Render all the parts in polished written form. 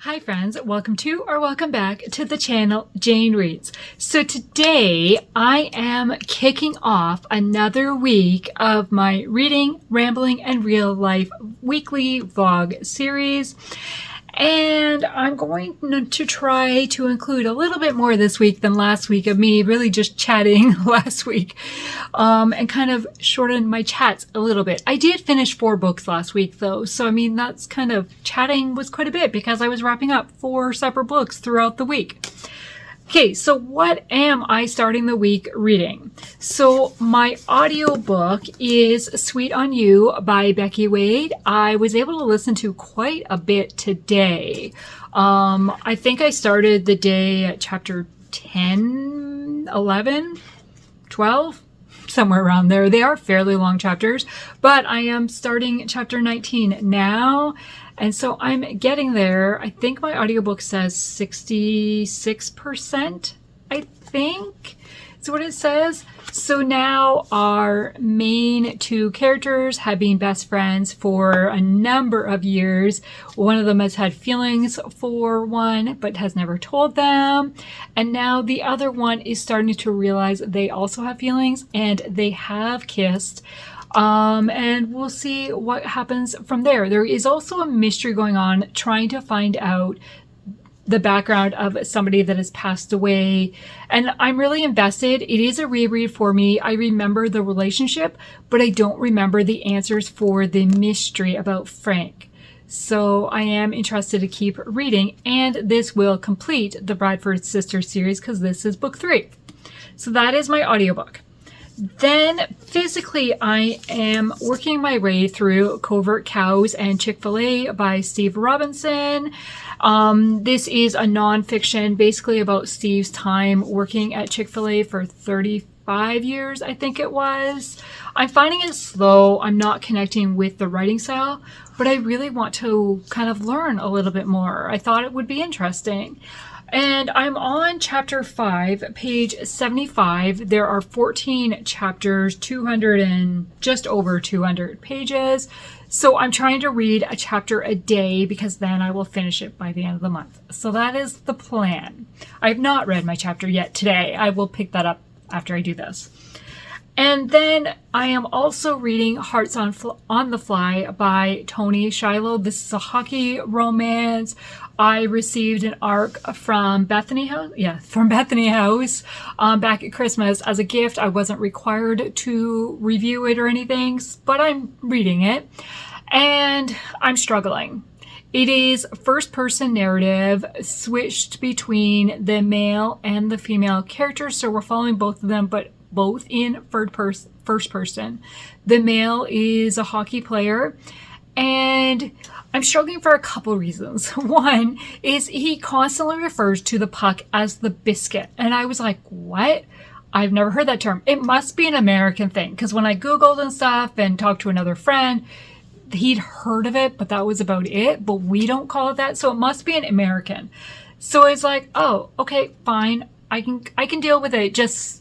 Hi friends, welcome to or welcome back to the channel Jane Reads. So today I am kicking off another week of my reading, rambling, and real life weekly vlog series. And I'm going to try to include a little bit more this week than last week of me really just chatting last week, and kind of shorten my chats a little bit. I did finish 4 books last week though, so I mean that's kind of chatting was quite a bit because I was wrapping up 4 separate books throughout the week. Okay, so what am I starting the week reading? So my audiobook is Sweet on You by Becky Wade. I was able to listen to quite a bit today. I think I started the day at chapter 10, 11, 12, somewhere around there. They are fairly long chapters, but I am starting chapter 19 now. And so I'm getting there. I think my audiobook says 66%, I think is what it says. So now our main 2 characters have been best friends for a number of years. One of them has had feelings for one, but has never told them. And now the other one is starting to realize they also have feelings and they have kissed. And we'll see what happens from there. There is also a mystery going on trying to find out the background of somebody that has passed away. And I'm really invested. It is a reread for me. I remember the relationship, but I don't remember the answers for the mystery about Frank. So I am interested to keep reading, and this will complete the Bradford Sisters series because this is book 3. So that is my audiobook. Then physically, I am working my way through Covert Cows and Chick-fil-A by Steve Robinson. This is a nonfiction basically about Steve's time working at Chick-fil-A for 35 years, I think it was. I'm finding it slow. I'm not connecting with the writing style, but I really want to kind of learn a little bit more. I thought it would be interesting. And I'm on chapter 5, page 75. There are 14 chapters, 200 and just over 200 pages. So I'm trying to read a chapter a day because then I will finish it by the end of the month. So that is the plan. I have not read my chapter yet today. I will pick that up after I do this. And then I am also reading Hearts on the Fly by Toni, Shiloh. This is a hockey romance. I received an ARC from Bethany House, back at Christmas as a gift. I wasn't required to review it or anything, but I'm reading it and I'm struggling. It is first-person narrative switched between the male and the female characters, so we're following both of them, but both in first person. The male is a hockey player, and I'm struggling for a couple reasons. One is he constantly refers to the puck as the biscuit, and I was like, what? I've never heard that term. It must be an American thing, because when I Googled and stuff and talked to another friend, he'd heard of it, but that was about it. But we don't call it that, so it must be an American. So it's like, oh, okay, fine. I can deal with it. Just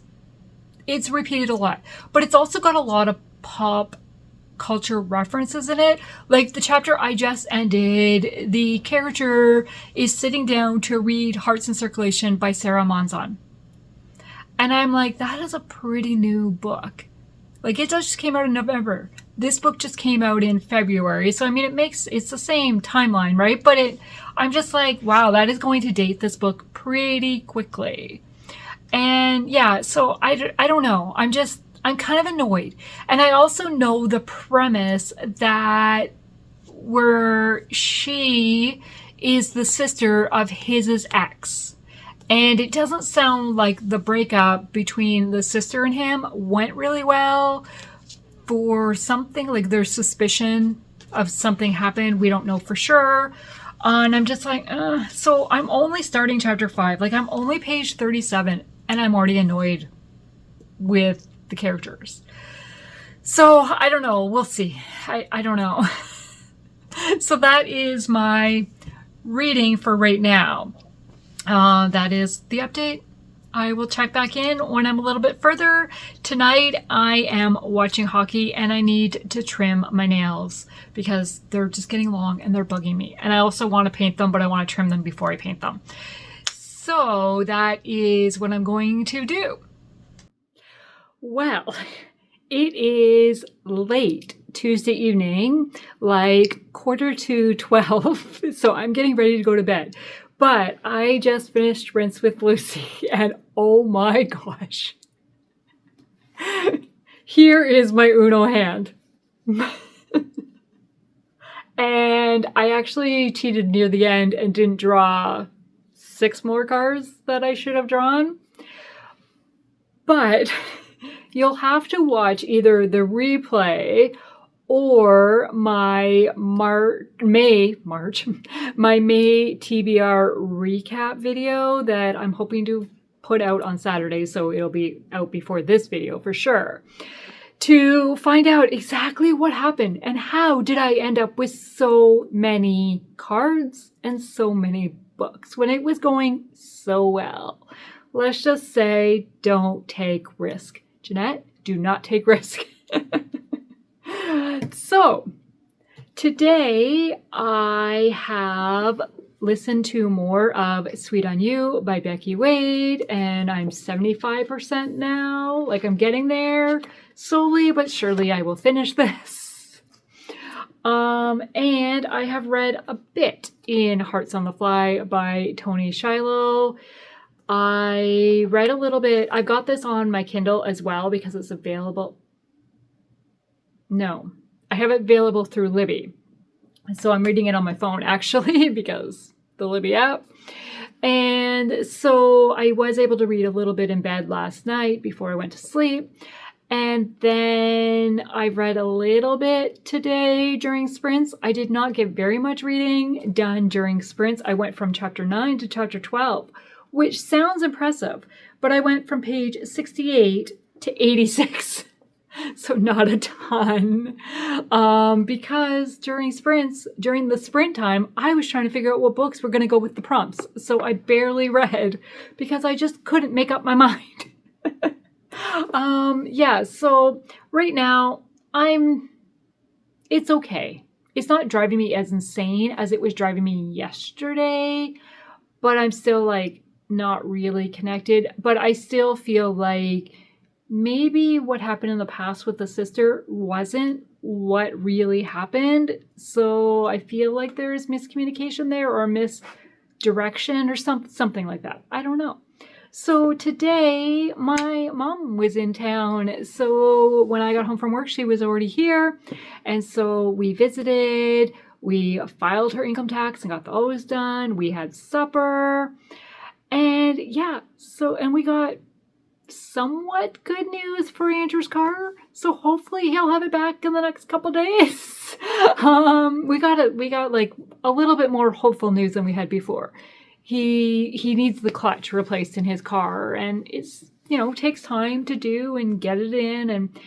it's repeated a lot, but it's also got a lot of pop culture references in it. Like the chapter I just ended, the character is sitting down to read Hearts in Circulation by Sarah Monzon. And I'm like, that is a pretty new book. Like it just came out in November. This book just came out in February. So I mean, it's the same timeline, right? But I'm just like, wow, that is going to date this book pretty quickly. And yeah, so I don't know. I'm kind of annoyed. And I also know the premise that where she is the sister of his ex. And it doesn't sound like the breakup between the sister and him went really well for something. Like there's suspicion of something happened. We don't know for sure. And I'm just like, so I'm only starting chapter 5. Like I'm only page 37. And I'm already annoyed with the characters. So I don't know. We'll see. I don't know. So that is my reading for right now. That is the update. I will check back in when I'm a little bit further. Tonight I am watching hockey and I need to trim my nails because they're just getting long and they're bugging me. And I also want to paint them, but I want to trim them before I paint them. So that is what I'm going to do. Well, it is late Tuesday evening, like 11:45, so I'm getting ready to go to bed. But I just finished Rinse with Lucy, and oh my gosh. Here is my Uno hand. And I actually cheated near the end and didn't draw 6 more cards that I should have drawn. But you'll have to watch either the replay or my May TBR recap video that I'm hoping to put out on Saturday, so it'll be out before this video for sure, to find out exactly what happened and how did I end up with so many cards and so many books when it was going so well. Let's just say, don't take risk. Jeanette, do not take risk. So, today I have listened to more of Sweet on You by Becky Wade, and I'm 75% now. Like, I'm getting there. Slowly but surely I will finish this. And I have read a bit in Hearts on the Fly by Toni Shiloh. I read a little bit. I've got this on my Kindle as well because it's available. No, I have it available through Libby. So I'm reading it on my phone actually because the Libby app. And so I was able to read a little bit in bed last night before I went to sleep. And then I read a little bit today during sprints. I did not get very much reading done during sprints. I went from chapter 9 to chapter 12, which sounds impressive, but I went from page 68 to 86. So not a ton, because during the sprint time, I was trying to figure out what books were going to go with the prompts. So I barely read because I just couldn't make up my mind. Yeah, so right now it's okay. It's not driving me as insane as it was driving me yesterday, but I'm still like not really connected. But I still feel like maybe what happened in the past with the sister wasn't what really happened. So I feel like there's miscommunication there or misdirection or something like that. I don't know. So today my mom was in town. So when I got home from work, she was already here. And so we visited, we filed her income tax and got those done. We had supper. And yeah, and we got somewhat good news for Andrew's car. So hopefully he'll have it back in the next couple days. We got like a little bit more hopeful news than we had before. He needs the clutch replaced in his car, and it's, takes time to do and get it in. And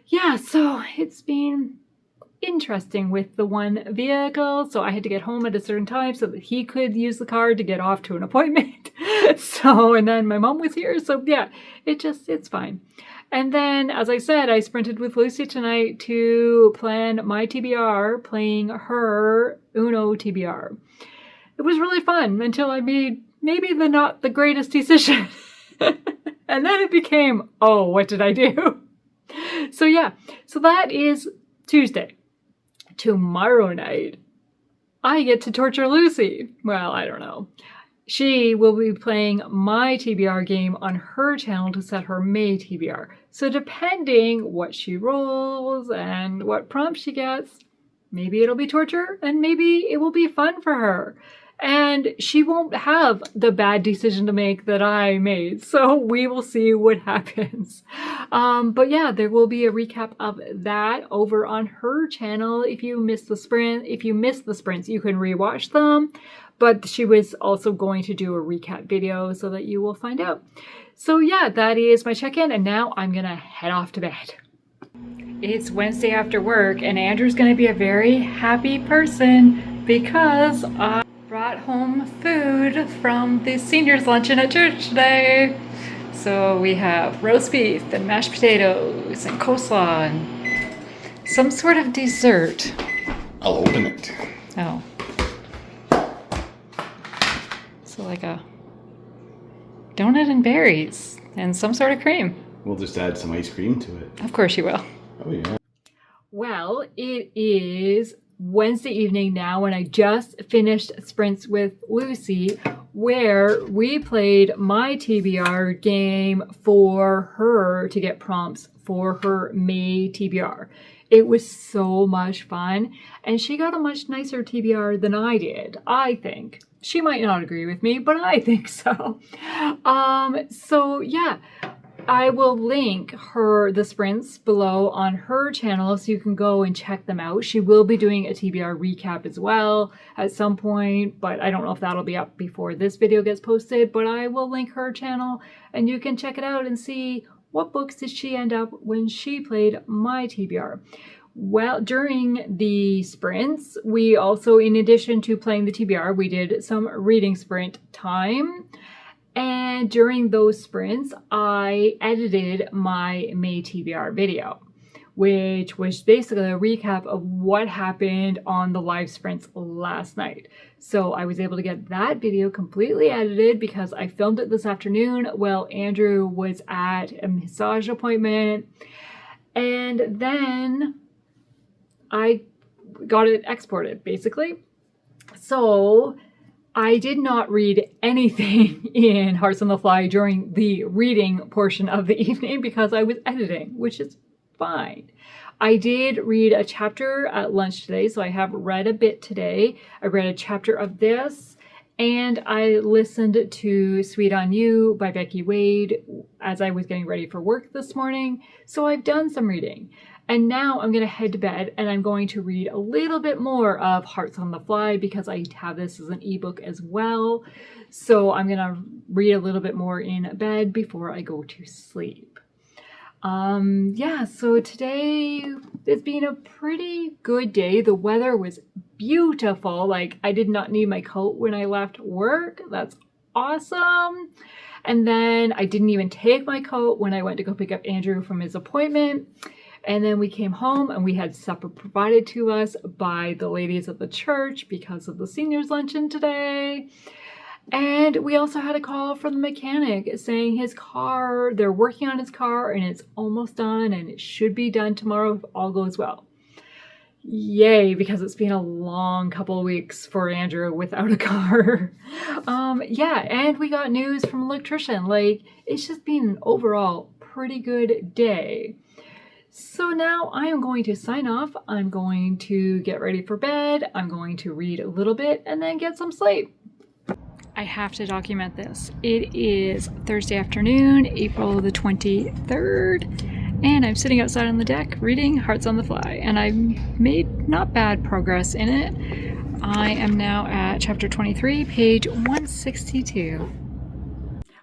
yeah, so it's been interesting with the one vehicle. So I had to get home at a certain time so that he could use the car to get off to an appointment. And then my mom was here. So yeah, it's fine. And then, as I said, I sprinted with Lucy tonight to plan my TBR, playing her Uno TBR. It was really fun until I made maybe not the greatest decision. And then it became, oh, what did I do? So yeah, so that is Tuesday. Tomorrow night, I get to torture Lucy. Well, I don't know. She will be playing my TBR game on her channel to set her May TBR. So depending what she rolls and what prompt she gets, maybe it'll be torture and maybe it will be fun for her. And she won't have the bad decision to make that I made. So we will see what happens. But yeah, there will be a recap of that over on her channel. If you missed the sprints, you can rewatch them. But she was also going to do a recap video so that you will find out. So yeah, that is my check-in. And now I'm going to head off to bed. It's Wednesday after work and Andrew's going to be a very happy person because I brought home food from the seniors luncheon at church today. So we have roast beef and mashed potatoes and coleslaw and some sort of dessert. I'll open it. Oh. So like a donut and berries and some sort of cream. We'll just add some ice cream to it. Of course you will. Oh, yeah. Well, it is Wednesday evening now, and I just finished Sprints with Lucy, where we played my TBR game for her to get prompts for her May TBR. It was so much fun, and she got a much nicer TBR than I did, I think. She might not agree with me, but I think so. So yeah, I will link the sprints below on her channel so you can go and check them out. She will be doing a TBR recap as well at some point, but I don't know if that'll be up before this video gets posted, but I will link her channel and you can check it out and see what books did she end up when she played my TBR. Well, during the sprints, we also, in addition to playing the TBR, we did some reading sprint time. And during those sprints, I edited my May TBR video, which was basically a recap of what happened on the live sprints last night. So I was able to get that video completely edited because I filmed it this afternoon while Andrew was at a massage appointment. And then I got it exported, basically. So I did not read anything in Hearts on the Fly during the reading portion of the evening because I was editing, which is fine. I did read a chapter at lunch today, so I have read a bit today. I read a chapter of this, and I listened to Sweet on You by Becky Wade as I was getting ready for work this morning. So I've done some reading. And now I'm going to head to bed and I'm going to read a little bit more of Hearts on the Fly because I have this as an ebook as well. So I'm going to read a little bit more in bed before I go to sleep. Yeah, so today it's been a pretty good day. The weather was beautiful. Like, I did not need my coat when I left work. That's awesome. And then I didn't even take my coat when I went to go pick up Andrew from his appointment. And then we came home and we had supper provided to us by the ladies of the church because of the seniors luncheon today. And we also had a call from the mechanic saying they're working on his car and it's almost done and it should be done tomorrow if all goes well. Yay, because it's been a long couple of weeks for Andrew without a car. Yeah, and we got news from an electrician. Like, it's just been an overall pretty good day. So now I am going to sign off. I'm going to get ready for bed. I'm going to read a little bit and then get some sleep. I have to document this. It is Thursday afternoon, April the 23rd, and I'm sitting outside on the deck reading Hearts on the Fly, and I've made not bad progress in it. I am now at chapter 23, page 162.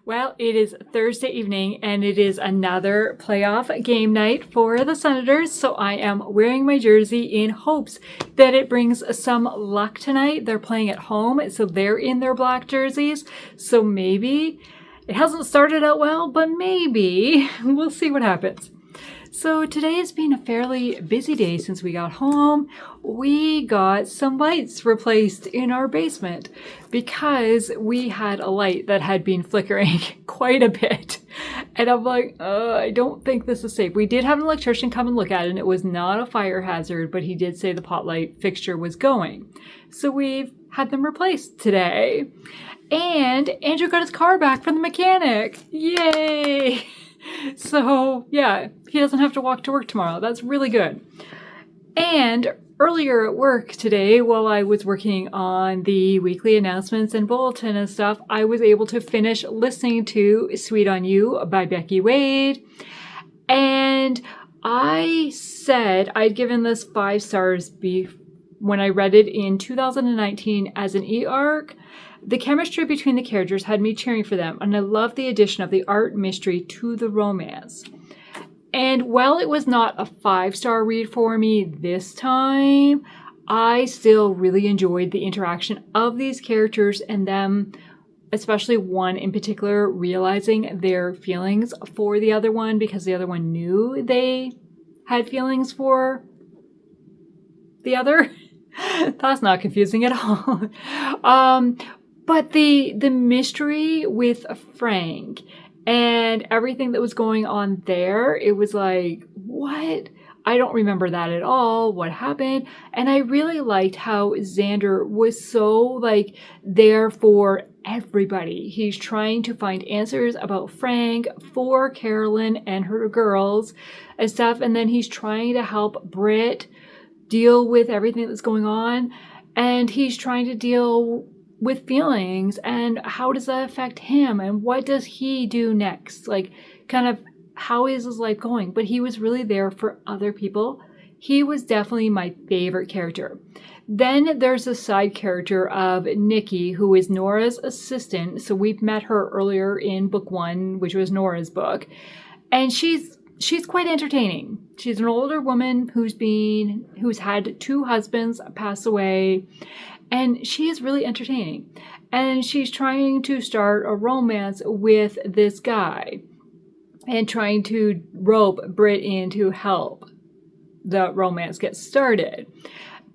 Well, it is Thursday evening and it is another playoff game night for the Senators. So I am wearing my jersey in hopes that it brings some luck tonight. They're playing at home, so they're in their black jerseys. So maybe it hasn't started out well, but maybe we'll see what happens. So today has been a fairly busy day since we got home. We got some lights replaced in our basement because we had a light that had been flickering quite a bit. And I'm like, I don't think this is safe. We did have an electrician come and look at it, and it was not a fire hazard, but he did say the pot light fixture was going. So we've had them replaced today. And Andrew got his car back from the mechanic. Yay! So, yeah, he doesn't have to walk to work tomorrow. That's really good. And earlier at work today, while I was working on the weekly announcements and bulletin and stuff, I was able to finish listening to Sweet on You by Becky Wade. And I said I'd given this 5 stars when I read it in 2019 as an e-arc. The chemistry between the characters had me cheering for them, and I loved the addition of the art mystery to the romance. And while it was not a 5-star read for me this time, I still really enjoyed the interaction of these characters and them especially one in particular, realizing their feelings for the other one because the other one knew they had feelings for the other. That's not confusing at all. But the mystery with Frank and everything that was going on there, it was like, what? I don't remember that at all. What happened? And I really liked how Xander was so like there for everybody. He's trying to find answers about Frank for Carolyn and her girls and stuff. And then he's trying to help Britt deal with everything that's going on. And he's trying to deal with feelings and how does that affect him and what does he do next? Like, kind of, how is his life going? But he was really there for other people. He was definitely my favorite character. Then there's a side character of Nikki, who is Nora's assistant. So we've met her earlier in book 1, which was Nora's book. And she's quite entertaining. She's an older woman who's had 2 husbands pass away. And she is really entertaining. And she's trying to start a romance with this guy and trying to rope Britt in to help the romance get started.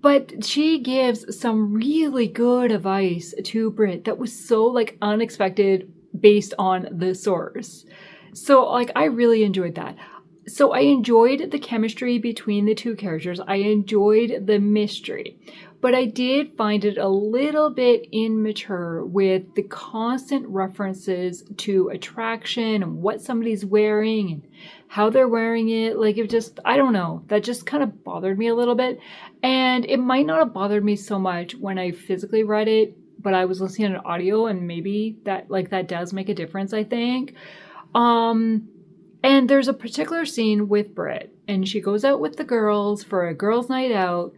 But she gives some really good advice to Britt that was so like unexpected based on the source. So like I really enjoyed that. So I enjoyed the chemistry between the 2 characters. I enjoyed the mystery. But I did find it a little bit immature with the constant references to attraction and what somebody's wearing and how they're wearing it. Like it just, I don't know, that just kind of bothered me a little bit. And it might not have bothered me so much when I physically read it, but I was listening to an audio and maybe that does make a difference, I think. And there's a particular scene with Britt and she goes out with the girls for a girls' night out.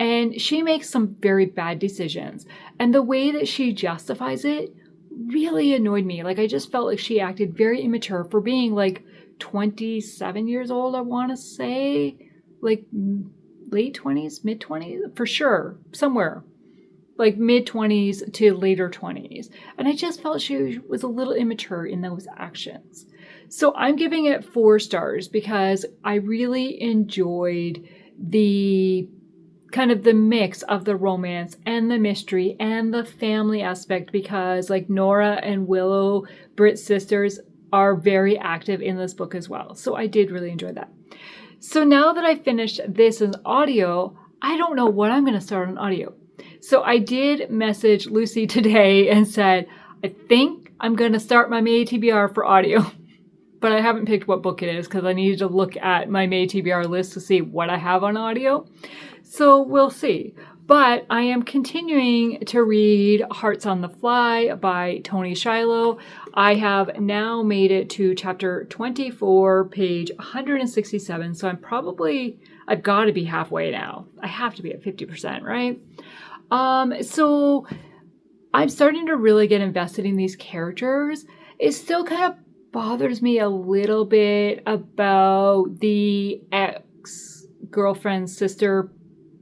And she makes some very bad decisions. And the way that she justifies it really annoyed me. Like, I just felt like she acted very immature for being like 27 years old, I want to say. Like, late 20s, mid 20s, for sure. Somewhere. Like mid 20s to later 20s. And I just felt she was a little immature in those actions. So I'm giving it 4 stars because I really enjoyed the kind of the mix of the romance and the mystery and the family aspect because like Nora and Willow, Britt's sisters, are very active in this book as well. So I did really enjoy that. So now that I finished this as audio, I don't know what I'm going to start on audio. So I did message Lucy today and said, I think I'm going to start my May TBR for audio. But I haven't picked what book it is because I needed to look at my May TBR list to see what I have on audio. So we'll see. But I am continuing to read Hearts on the Fly by Toni Shiloh. I have now made it to chapter 24, page 167. So I've got to be halfway now. I have to be at 50%, right? So I'm starting to really get invested in these characters. It still kind of bothers me a little bit about the ex-girlfriend sister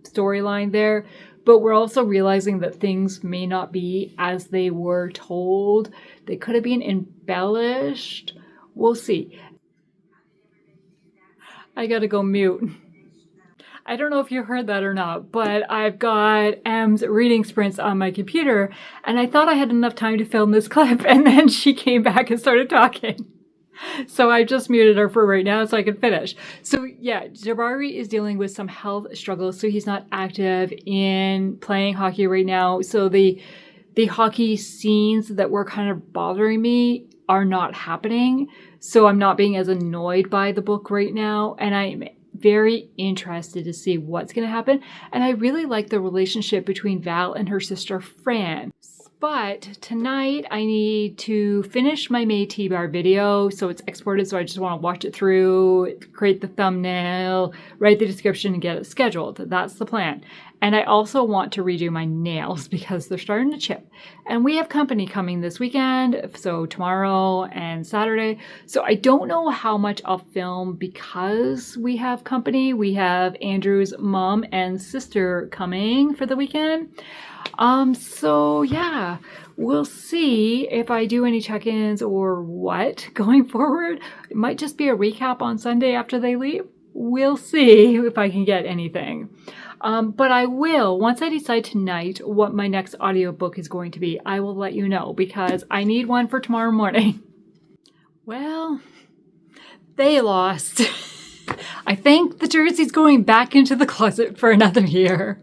storyline there, but we're also realizing that things may not be as they were told. They could have been embellished. We'll see. I gotta go mute. I don't know if you heard that or not, but I've got Em's reading sprints on my computer, and I thought I had enough time to film this clip, and then she came back and started talking. So I just muted her for right now so I can finish. So yeah, Jabari is dealing with some health struggles, so he's not active in playing hockey right now. So the hockey scenes that were kind of bothering me are not happening. So I'm not being as annoyed by the book right now, and I'm very interested to see what's going to happen. And I really like the relationship between Val and her sister Fran. But tonight I need to finish my May TBR video, so it's exported, so I just want to watch it through, create the thumbnail, write the description, and get it scheduled. That's the plan. And I also want to redo my nails because they're starting to chip. And we have company coming this weekend, so tomorrow and Saturday. So I don't know how much I'll film because we have company. We have Andrew's mom and sister coming for the weekend. So yeah, we'll see if I do any check-ins or what going forward. It might just be a recap on Sunday after they leave. We'll see if I can get anything. But I will, once I decide tonight what my next audiobook is going to be, I will let you know because I need one for tomorrow morning. Well, they lost. I think the jersey's going back into the closet for another year.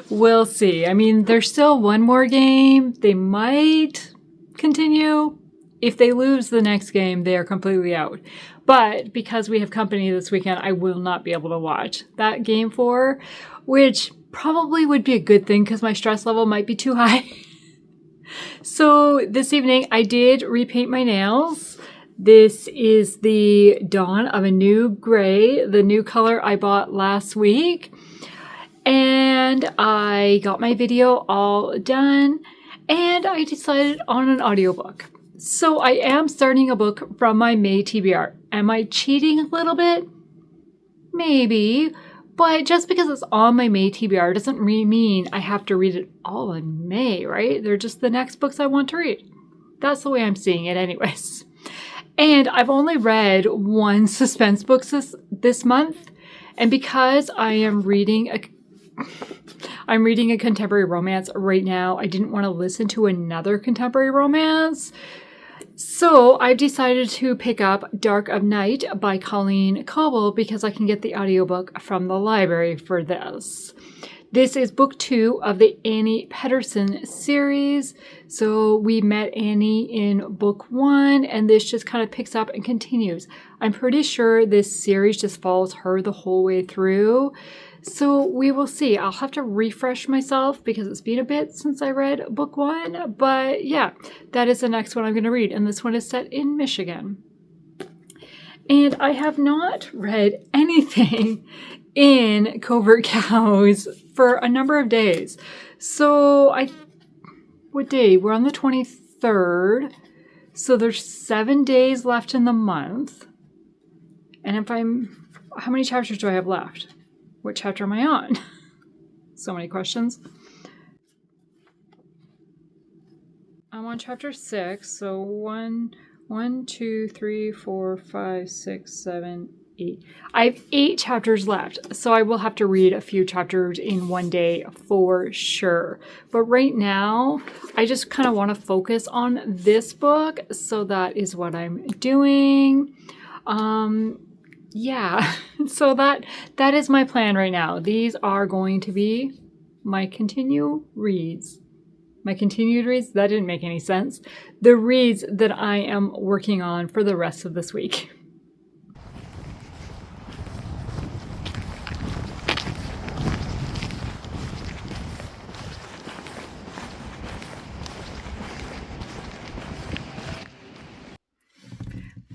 We'll see. I mean, there's still one more game. They might continue. If they lose the next game, they are completely out. But because we have company this weekend, I will not be able to watch that game 4, which probably would be a good thing because my stress level might be too high. So this evening, I did repaint my nails. This is the dawn of a new gray, the new color I bought last week. And I got my video all done and I decided on an audiobook. So I am starting a book from my May TBR. Am I cheating a little bit? Maybe. But just because it's on my May TBR doesn't mean I have to read it all in May, right? They're just the next books I want to read. That's the way I'm seeing it anyways. And I've only read one suspense book this month. And because I'm reading a contemporary romance right now, I didn't want to listen to another contemporary romance. So I've decided to pick up Dark of Night by Colleen Coble because I can get the audiobook from the library for this. This is book 2 of the Annie Pedersen series. So we met Annie in book 1 and this just kind of picks up and continues. I'm pretty sure this series just follows her the whole way through. So we will see. I'll have to refresh myself because it's been a bit since I read book 1. But yeah, that is the next one I'm going to read. And this one is set in Michigan. And I have not read anything in Covert Cows for a number of days. So what day? We're on the 23rd. So there's 7 days left in the month. And how many chapters do I have left? What chapter am I on? So many questions. I'm on chapter 6. So 1, 2, 3, 4, 5, 6, 7, 8. I have 8 chapters left. So I will have to read a few chapters in one day for sure. But right now, I just kind of want to focus on this book. So that is what I'm doing. Yeah, so that is my plan right now. These are going to be my continued reads. My continued reads, that didn't make any sense. The reads that I am working on for the rest of this week.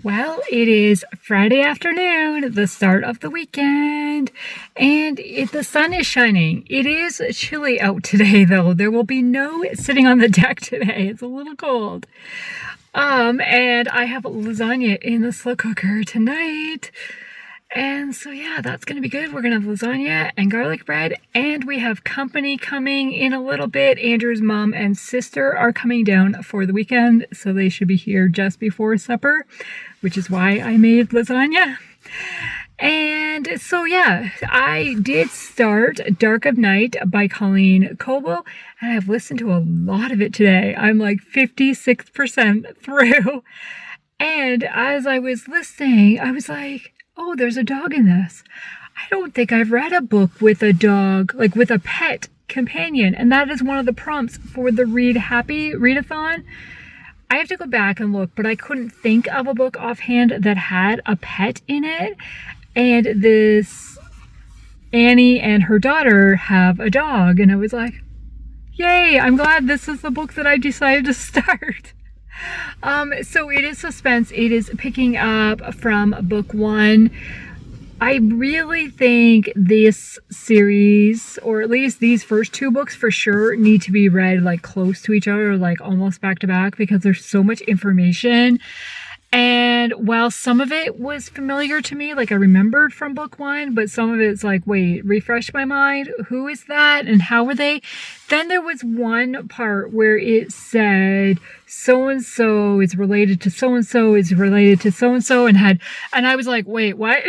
Well, it is Friday afternoon, the start of the weekend, and the sun is shining. It is chilly out today, though. There will be no sitting on the deck today. It's a little cold. And I have lasagna in the slow cooker tonight. And so, yeah, that's going to be good. We're going to have lasagna and garlic bread, and we have company coming in a little bit. Andrew's mom and sister are coming down for the weekend, so they should be here just before supper, which is why I made lasagna. And so, yeah, I did start Dark of Night by Colleen Coble, and I've listened to a lot of it today. I'm like 56% through. And as I was listening, I was like, oh, there's a dog in this. I don't think I've read a book with a dog, like with a pet companion. And that is one of the prompts for the Read Happy Readathon. I have to go back and look, but I couldn't think of a book offhand that had a pet in it. And this Annie and her daughter have a dog. And I was like, yay, I'm glad this is the book that I decided to start. So it is suspense. It is picking up from book 1. I really think this series, or at least these first 2 books for sure, need to be read like close to each other, like almost back to back, because there's so much information. And while some of it was familiar to me, like I remembered from book one, but some of it's like, wait, refresh my mind. Who is that? And how were they? Then there was one part where it said so-and-so is related to so-and-so is related to so-and-so and I was like, wait, what?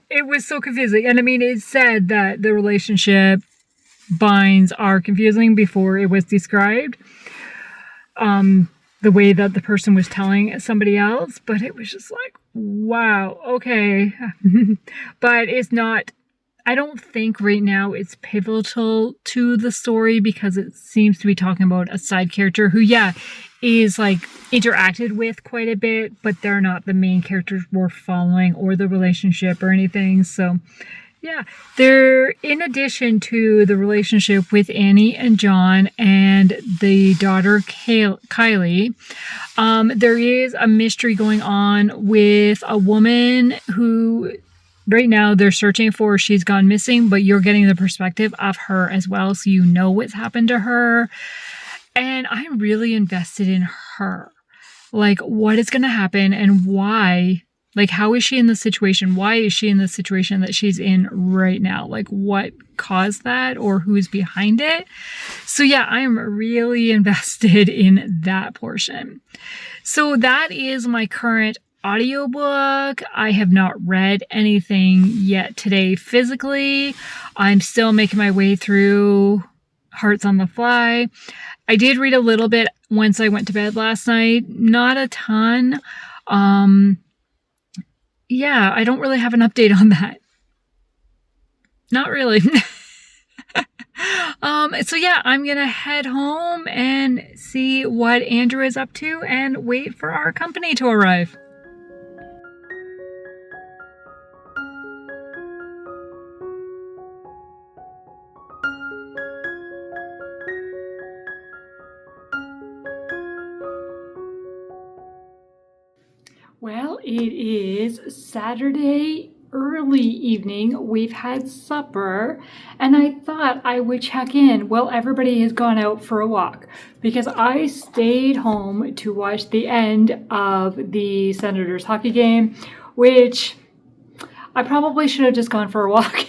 It was so confusing. And I mean, it said that the relationship binds are confusing before it was described. The way that the person was telling somebody else, but it was just like, wow, okay. But it's not, I don't think right now it's pivotal to the story because it seems to be talking about a side character who, is like interacted with quite a bit, but they're not the main characters we're following or the relationship or anything. So yeah, they're in addition to the relationship with Annie and John and the daughter Kylie, there is a mystery going on with a woman who right now they're searching for. She's gone missing, but you're getting the perspective of her as well, so you know what's happened to her. And I'm really invested in her. Like, what is going to happen and why? Like, how is she in the situation? Why is she in the situation that she's in right now? Like, what caused that or who's behind it? So yeah, I am really invested in that portion. So that is my current audiobook. I have not read anything yet today physically. I'm still making my way through Hearts on the Fly. I did read a little bit once I went to bed last night. Not a ton. Yeah, I don't really have an update on that. Not really. So yeah, I'm gonna head home and see what Andrew is up to and wait for our company to arrive. Well, it is Saturday early evening. We've had supper, and I thought I would check in while everybody has gone out for a walk because I stayed home to watch the end of the Senators hockey game, which I probably should have just gone for a walk.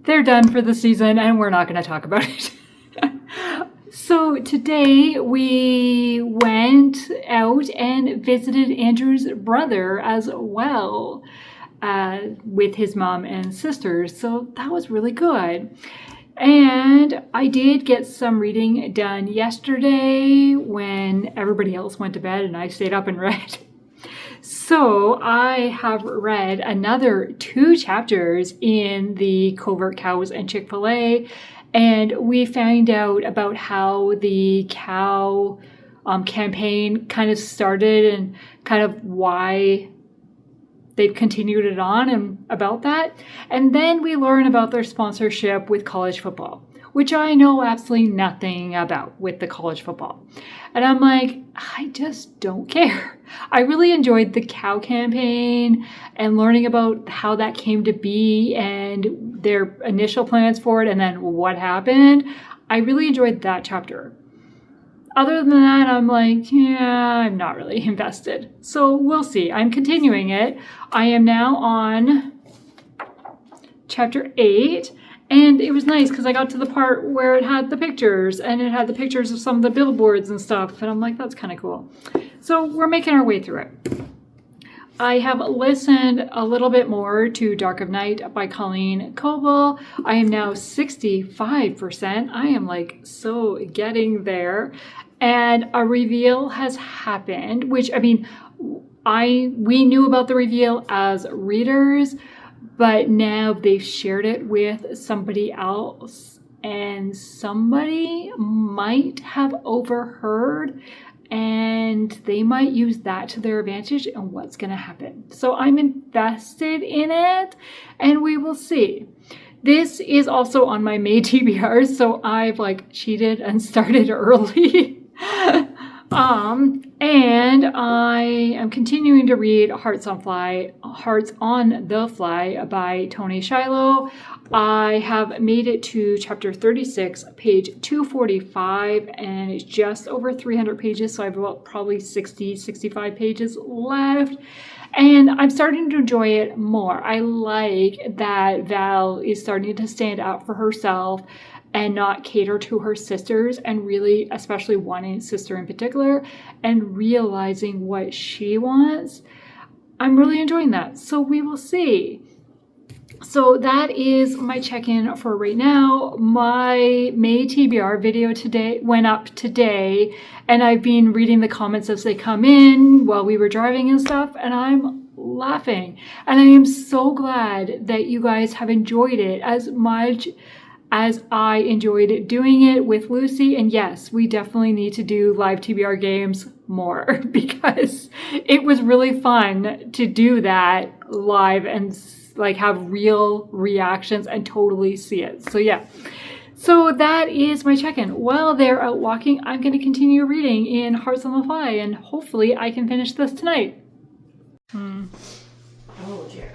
They're done for the season, and we're not going to talk about it. So today we went out and visited Andrew's brother as well with his mom and sisters. So that was really good. And I did get some reading done yesterday when everybody else went to bed and I stayed up and read. So I have read another 2 chapters in the Covert Cows and Chick-fil-A. And we found out about how the cow campaign kind of started and kind of why they've continued it on and about that. And then we learn about their sponsorship with college football, which I know absolutely nothing about with the college football. And I'm like, I just don't care. I really enjoyed the cow campaign and learning about how that came to be and their initial plans for it and then what happened. I really enjoyed that chapter. Other than that, I'm like, yeah, I'm not really invested. So we'll see. I'm continuing it. I am now on chapter 8. And it was nice because I got to the part where it had the pictures and it had the pictures of some of the billboards and stuff. And I'm like, that's kind of cool. So we're making our way through it. I have listened a little bit more to Dark of Night by Colleen Coble. I am now 65%. I am like so getting there. And a reveal has happened, which I mean, we knew about the reveal as readers, but now they've shared it with somebody else and somebody might have overheard and they might use that to their advantage and what's going to happen. So I'm invested in it and we will see. This is also on my May TBR, so I've like cheated and started early. And I am continuing to read Hearts on the Fly by Toni Shiloh. I have made it to chapter 36, page 245, and it's just over 300 pages, so I have about probably 65 pages left. And I'm starting to enjoy it more. I like that Val is starting to stand up for herself and not cater to her sisters, and really, especially one sister in particular, and realizing what she wants. I'm really enjoying that. So we will see. So that is my check-in for right now. My May TBR video today went up today, and I've been reading the comments as they come in while we were driving and stuff, and I'm laughing. And I am so glad that you guys have enjoyed it as much as I enjoyed doing it with Lucy. And yes, we definitely need to do live TBR games more because it was really fun to do that live and like have real reactions and totally see it. So yeah. So that is my check-in. While they're out walking, I'm going to continue reading in Hearts on the Fly, and hopefully I can finish this tonight. Oh dear.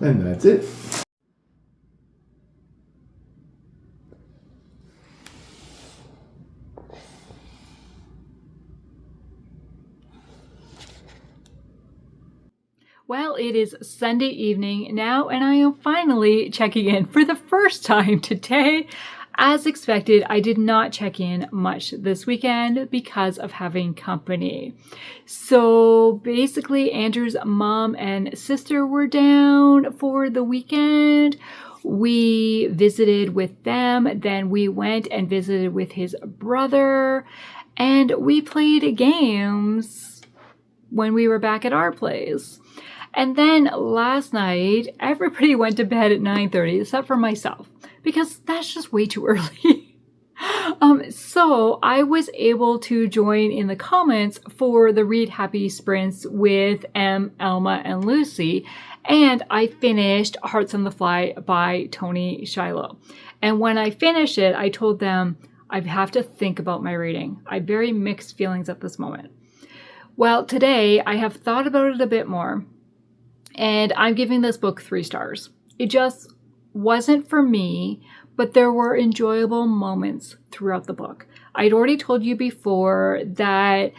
And that's it. Well, it is Sunday evening now, and I am finally checking in for the first time today. As expected, I did not check in much this weekend because of having company. So basically, Andrew's mom and sister were down for the weekend. We visited with them, then we went and visited with his brother, and we played games when we were back at our place. And then last night, everybody went to bed at 9:30 except for myself, because that's just way too early. So I was able to join in the comments for the Read Happy Sprints with Elma, and Lucy. And I finished Hearts on the Fly by Toni Shiloh. And when I finished it, I told them I have to think about my rating. I have very mixed feelings at this moment. Well, today I have thought about it a bit more, and I'm giving this book 3 stars. It just wasn't for me, but there were enjoyable moments throughout the book. I'd already told you before that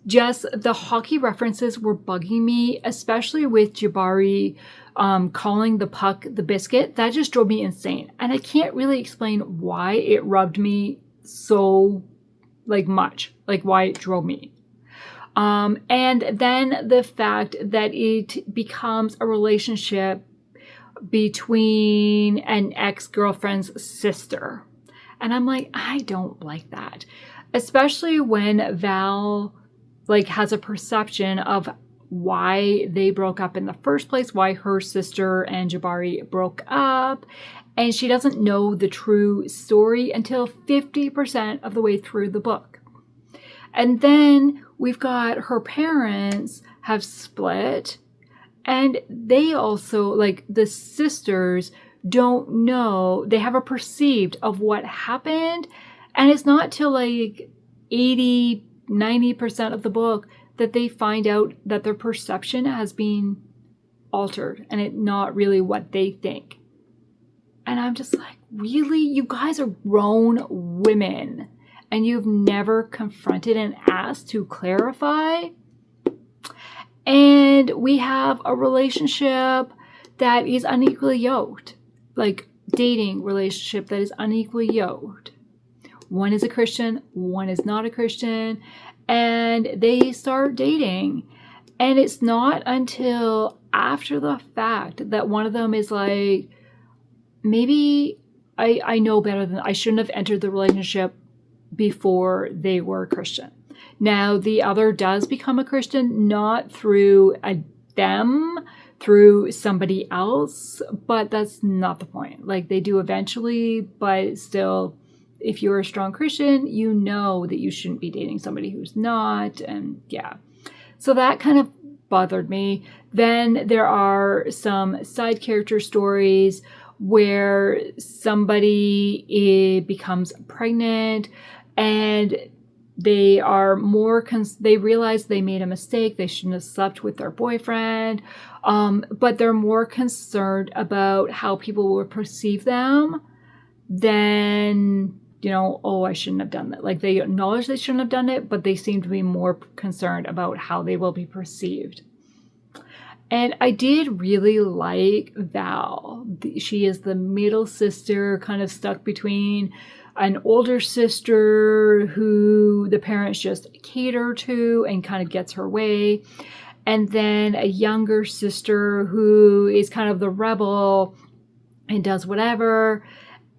just the hockey references were bugging me, especially with Jabari calling the puck the biscuit. That just drove me insane. And I can't really explain why it rubbed me so much, why it drove me. And then the fact that it becomes a relationship between an ex-girlfriend's sister. And I'm like, I don't like that. Especially when Val has a perception of why they broke up in the first place, why her sister and Jabari broke up. And she doesn't know the true story until 50% of the way through the book. And then we've got her parents have split, and they also, the sisters don't know, they have a perceived of what happened, and it's not till 80, 90% of the book that they find out that their perception has been altered, and it's not really what they think. And I'm just like, really? You guys are grown women, and you've never confronted and asked to clarify? And we have a relationship that is unequally yoked, dating relationship that is unequally yoked. One is a Christian, one is not a Christian, and they start dating. And it's not until after the fact that one of them is maybe I know better than, I shouldn't have entered the relationship before they were Christian. Now, the other does become a Christian, not through through somebody else, but that's not the point. They do eventually, but still, if you're a strong Christian, you know that you shouldn't be dating somebody who's not. And yeah, so that kind of bothered me. Then there are some side character stories where somebody becomes pregnant and they are more, they realize they made a mistake. They shouldn't have slept with their boyfriend. But they're more concerned about how people will perceive them than, oh, I shouldn't have done that. Like, they acknowledge they shouldn't have done it, but they seem to be more concerned about how they will be perceived. And I did really like Val. She is the middle sister, kind of stuck between an older sister who the parents just cater to and kind of gets her way, and then a younger sister who is kind of the rebel and does whatever.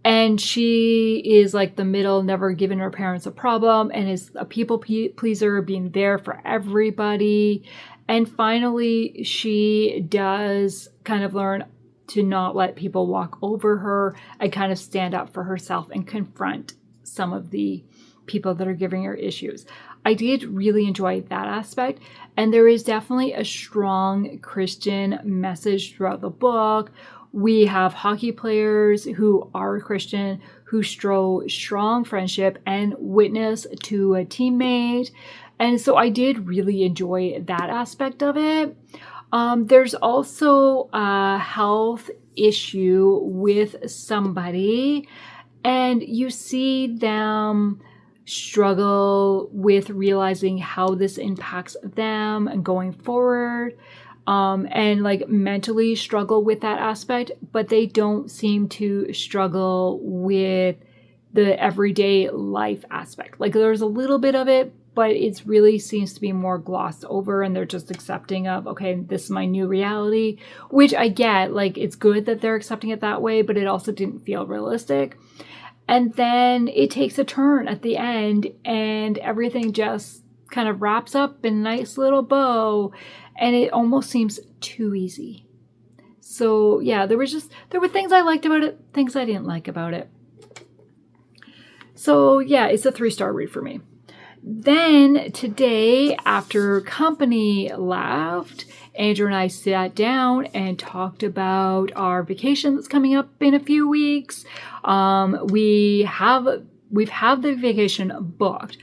And she is like the middle, never giving her parents a problem, and is a people pleaser, being there for everybody. And finally, she does kind of learn to not let people walk over her and kind of stand up for herself and confront some of the people that are giving her issues. I did really enjoy that aspect. And there is definitely a strong Christian message throughout the book. We have hockey players who are Christian, who show strong friendship and witness to a teammate. And so I did really enjoy that aspect of it. There's also a health issue with somebody, and you see them struggle with realizing how this impacts them and going forward, and like mentally struggle with that aspect, but they don't seem to struggle with the everyday life aspect. Like, there's a little bit of it, but it really seems to be more glossed over, and they're just accepting of, okay, this is my new reality, which I get. Like, it's good that they're accepting it that way, but it also didn't feel realistic. And then it takes a turn at the end, and everything just kind of wraps up in a nice little bow, and it almost seems too easy. So yeah, there were things I liked about it, things I didn't like about it. So yeah, it's a 3-star read for me. Then today, after company left, Andrew and I sat down and talked about our vacation that's coming up in a few weeks. We've had the vacation booked,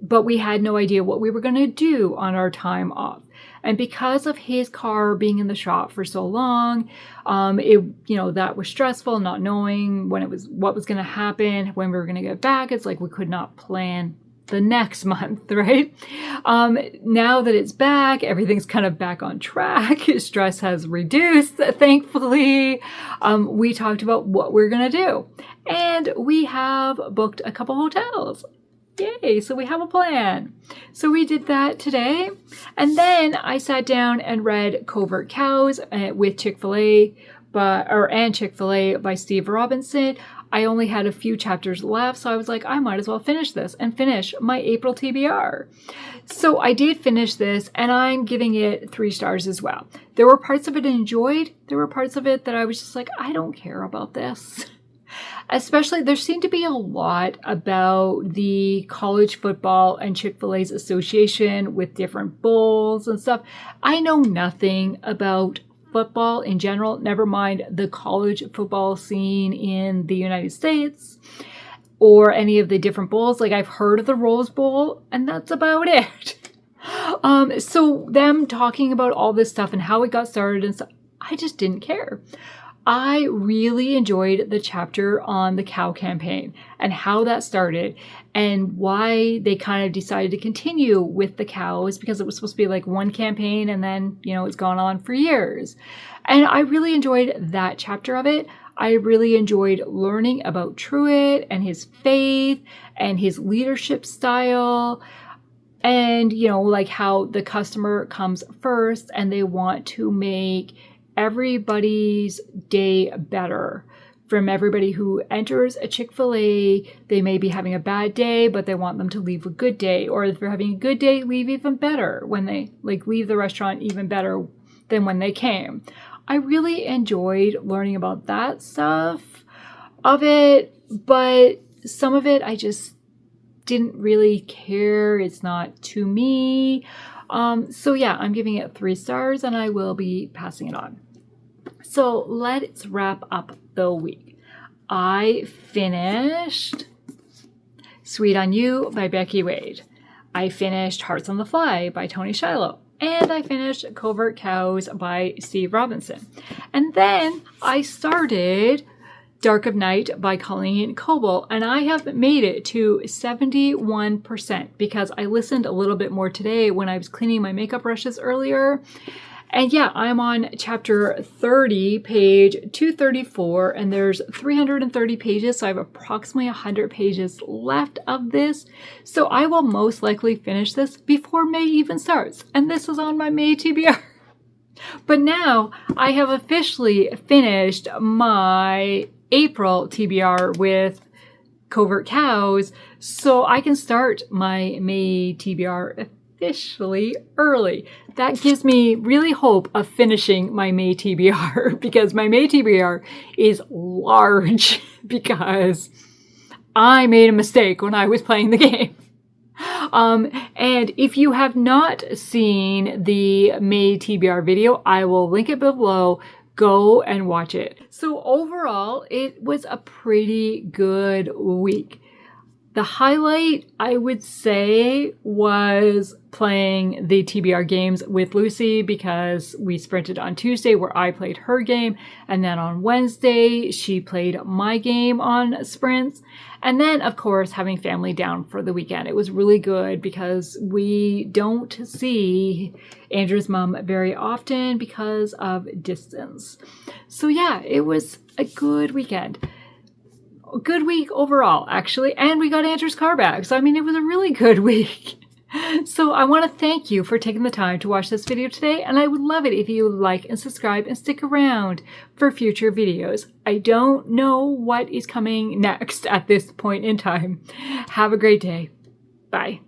but we had no idea what we were going to do on our time off. And because of his car being in the shop for so long, that was stressful, not knowing what was going to happen, when we were going to get back. It's like we could not plan the next month, right? Now that it's back, everything's kind of back on track. Stress has reduced, thankfully. We talked about what we're going to do, and we have booked a couple hotels. Yay, so we have a plan. So we did that today. And then I sat down and read Covert Cows with Chick-fil-A by Steve Robinson. I only had a few chapters left, so I was like, I might as well finish this and finish my April TBR. So I did finish this, and I'm giving it 3 stars as well. There were parts of it I enjoyed. There were parts of it that I was just like, I don't care about this. Especially, there seemed to be a lot about the college football and Chick-fil-A's association with different bowls and stuff. I know nothing about football in general, never mind the college football scene in the United States or any of the different bowls. Like, I've heard of the Rose Bowl, and that's about it. So them talking about all this stuff and how it got started and stuff, I just didn't care. I really enjoyed the chapter on the cow campaign and how that started and why they kind of decided to continue with the cows, because it was supposed to be like one campaign and then, it's gone on for years. And I really enjoyed that chapter of it. I really enjoyed learning about Truett and his faith and his leadership style. And, like how the customer comes first and they want to make everybody's day better. From everybody who enters a Chick-fil-A, they may be having a bad day, but they want them to leave a good day. Or if they're having a good day, leave even better when they leave the restaurant even better than when they came. I really enjoyed learning about that stuff of it, but some of it I just didn't really care. It's not to me. So yeah, I'm giving it 3 stars and I will be passing it on. So let's wrap up the week. I finished Sweet on You by Becky Wade. I finished Hearts on the Fly by Toni Shiloh. And I finished Covert Cows by Steve Robinson. And then I started Dark of Night by Colleen Coble, and I have made it to 71% because I listened a little bit more today when I was cleaning my makeup brushes earlier. And yeah, I'm on chapter 30, page 234, and there's 330 pages, so I have approximately 100 pages left of this. So I will most likely finish this before May even starts, and this is on my May TBR. But now I have officially finished my April TBR with Covert Cows, so I can start my May TBR officially early. That gives me really hope of finishing my May TBR because my May TBR is large because I made a mistake when I was playing the game. And if you have not seen the May TBR video, I will link it below. Go and watch it. So overall, it was a pretty good week. The highlight, I would say, was playing the TBR games with Lucy because we sprinted on Tuesday where I played her game, and then on Wednesday she played my game on sprints. And then, of course, having family down for the weekend. It was really good because we don't see Andrew's mom very often because of distance. So yeah, it was a good weekend. A good week overall, actually. And we got Andrew's car back. So, I mean, it was a really good week. So I want to thank you for taking the time to watch this video today, and I would love it if you like and subscribe and stick around for future videos. I don't know what is coming next at this point in time. Have a great day. Bye.